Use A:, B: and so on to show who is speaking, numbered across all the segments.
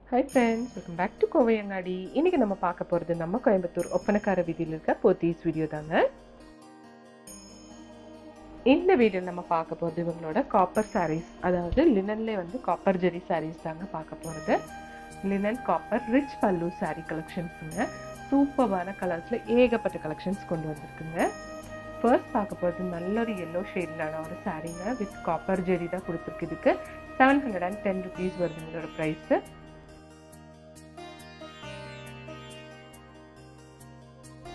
A: Hi friends, welcome back to Kovai Angadi. இன்னைக்கு நம்ம பார்க்க போறது நம்ம கோயம்புத்தூர் ஒப்பனக்கார வீதியில் இருக்க போத்தீஸ் வீடியோ தாங்க. இந்த வீடியோல நம்ம பார்க்க போறது இவங்களோட காப்பர் sarees, அதாவது லினன்ல வந்து காப்பர் ஜெரி sarees தாங்க பார்க்க போறது. லினன் காப்பர் ரிச் பல்லு saree கலெக்ஷன்ஸ்ங்க. சூப்பரான கலர்ஸ்ல ஏகப்பட்ட கலெக்ஷன்ஸ் கொண்டு வந்திருக்குங்க. ஃபர்ஸ்ட் பார்க்க போகிறது நல்ல ஒரு yellow ஷேட்லான ஒரு சாரீங்க வித் காப்பர் ஜெரி தான் கொடுத்துருக்கு. இதுக்கு 710 rupees வருது இதோட ப்ரைஸ்.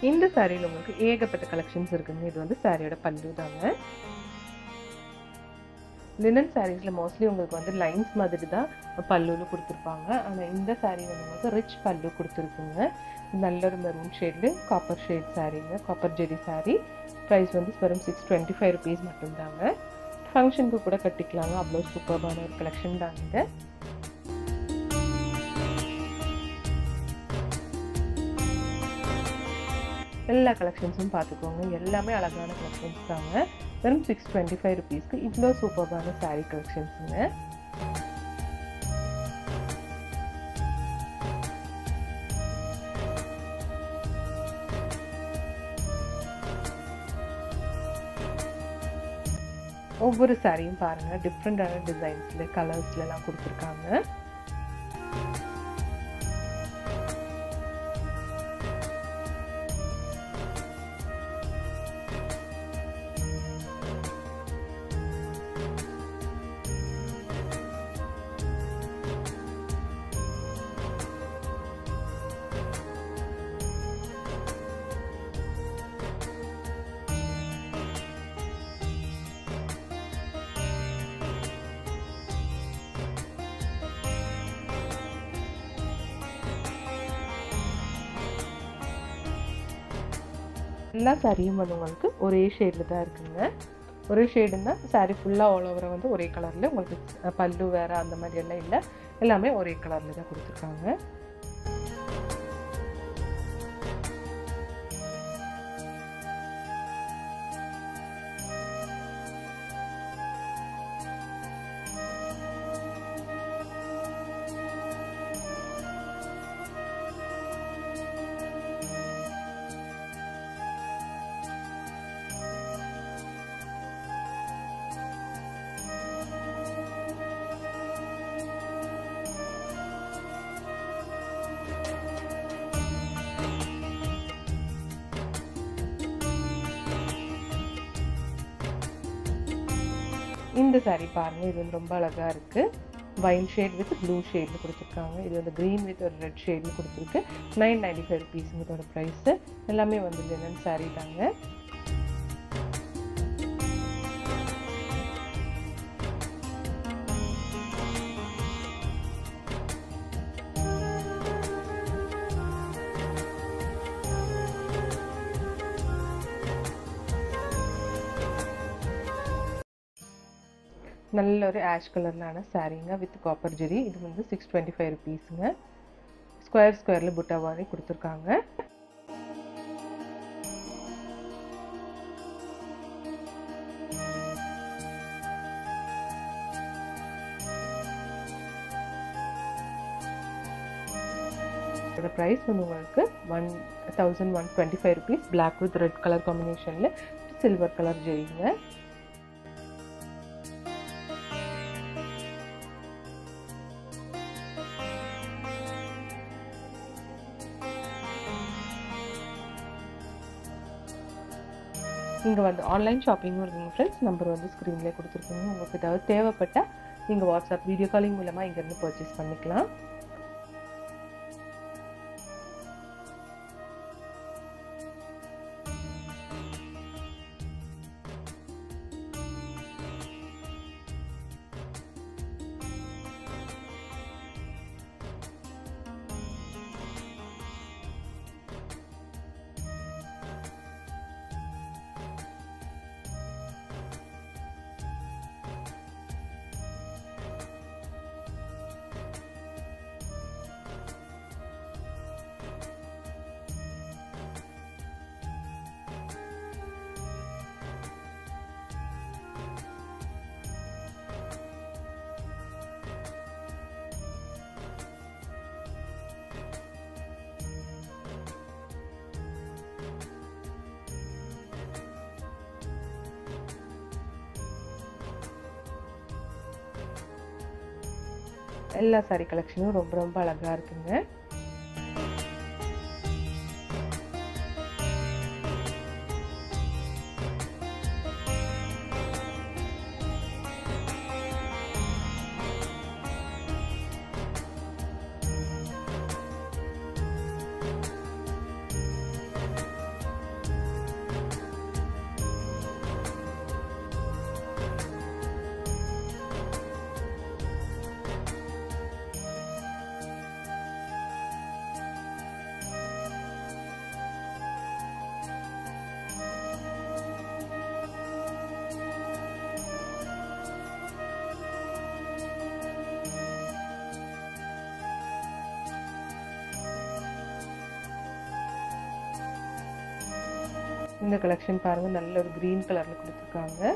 A: இந்த சாரியில் உங்களுக்கு ஏகப்பட்ட கலெக்ஷன்ஸ் இருக்குங்க. இது வந்து சாரியோட பல்லு தாங்க. லினன் சாரீஸில் மோஸ்ட்லி உங்களுக்கு வந்து லைன்ஸ் மாதிரி தான் பல்லுவில் கொடுத்துருப்பாங்க. ஆனால் இந்த சாரீ வந்து உங்களுக்கு ரிச் பல்லு கொடுத்துருக்குங்க. நல்ல ஒரு மெரூன் ஷேட்ல காப்பர் ஷேட் சாரீங்க, காப்பர் ஜெரி சாரீ. ப்ரைஸ் வந்து வெறும் 625 rupees மட்டும்தாங்க. ஃபங்க்ஷனுக்கு கூட கட்டிக்கலாங்க. அவ்வளோ சூப்பரான ஒரு கலெக்ஷன் தாங்க இது. எல்லா கலெக்ஷன்ஸும் பார்த்துக்கோங்க. எல்லாமே அழகான கலெக்ஷன்ஸ் தாங்க. வெறும் 625 rupeesக்கு இவ்வளோ சூப்பரான சாரீ கலெக்ஷன்ஸுங்க. ஒவ்வொரு சாரியும் பாருங்க, டிஃப்ரெண்டான டிசைன்ஸ்ல கலர்ஸ்ல எல்லாம் கொடுத்துருக்காங்க. எல்லா சாரியும் வந்து உங்களுக்கு ஒரே ஷேடில் தான் இருக்குங்க. ஒரே ஷேடுன்னா சாரீ ஃபுல்லாக ஆல் ஓவராக வந்து ஒரே கலரில் உங்களுக்கு பல்லு வேறு அந்த மாதிரி எல்லாம் இல்லை, எல்லாமே ஒரே கலரில் தான் கொடுத்துருக்காங்க. இந்த சாரீ பாருங்க, இது வந்து ரொம்ப அழகா இருக்கு. வைன் ஷேட் வித் ப்ளூ ஷேட்ல கொடுத்துருக்காங்க. இது வந்து கிரீன் வித் ஒரு ரெட் ஷேட்ல கொடுத்துருக்கு. 995 rupees இதோட ப்ரைஸ். எல்லாமே வந்து லினன் சாரீ தாங்க. நல்ல ஒரு ஆஷ் கலர்லான சாரீங்க வித் காப்பர் ஜெரி. இது வந்து 625 rupeesங்க. ஸ்கொயர்ல புட்டாவாரி கொடுத்துருக்காங்க. இதோட ப்ரைஸ் வந்து உங்களுக்கு 1125 rupees. Black with red colour காம்பினேஷன்ல சில்வர் கலர் ஜெரிங்க. நீங்கள் வந்து ஆன்லைன் ஷாப்பிங்கும் இருக்குங்க ஃப்ரெண்ட்ஸ். நம்பர் வந்து ஸ்க்ரீன்லேயே கொடுத்துருக்கோங்க. உங்களுக்கு ஏதாவது தேவைப்பட்டால் நீங்கள் வாட்ஸ்அப் வீடியோ காலிங் மூலமாக இங்கேருந்து பர்ச்சேஸ் பண்ணிக்கலாம். எல்லா saree கலெக்ஷனும் ரொம்ப ரொம்ப அழகா இருக்குங்க. இந்த கலெக்ஷன் பாருங்க, நல்ல ஒரு கிரீன் கலர்ல கொடுத்துருக்காங்க.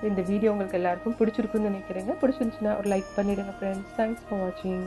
A: இந்த வீடியோ உங்களுக்கு எல்லாருக்கும் பிடிச்சிருக்குன்னு நினைக்கிறேங்க. பிடிச்சிருந்துச்சுன்னா ஒரு லைக் பண்ணிடுங்க ஃப்ரெண்ட்ஸ். தேங்க்ஸ் ஃபார் வாட்சிங்.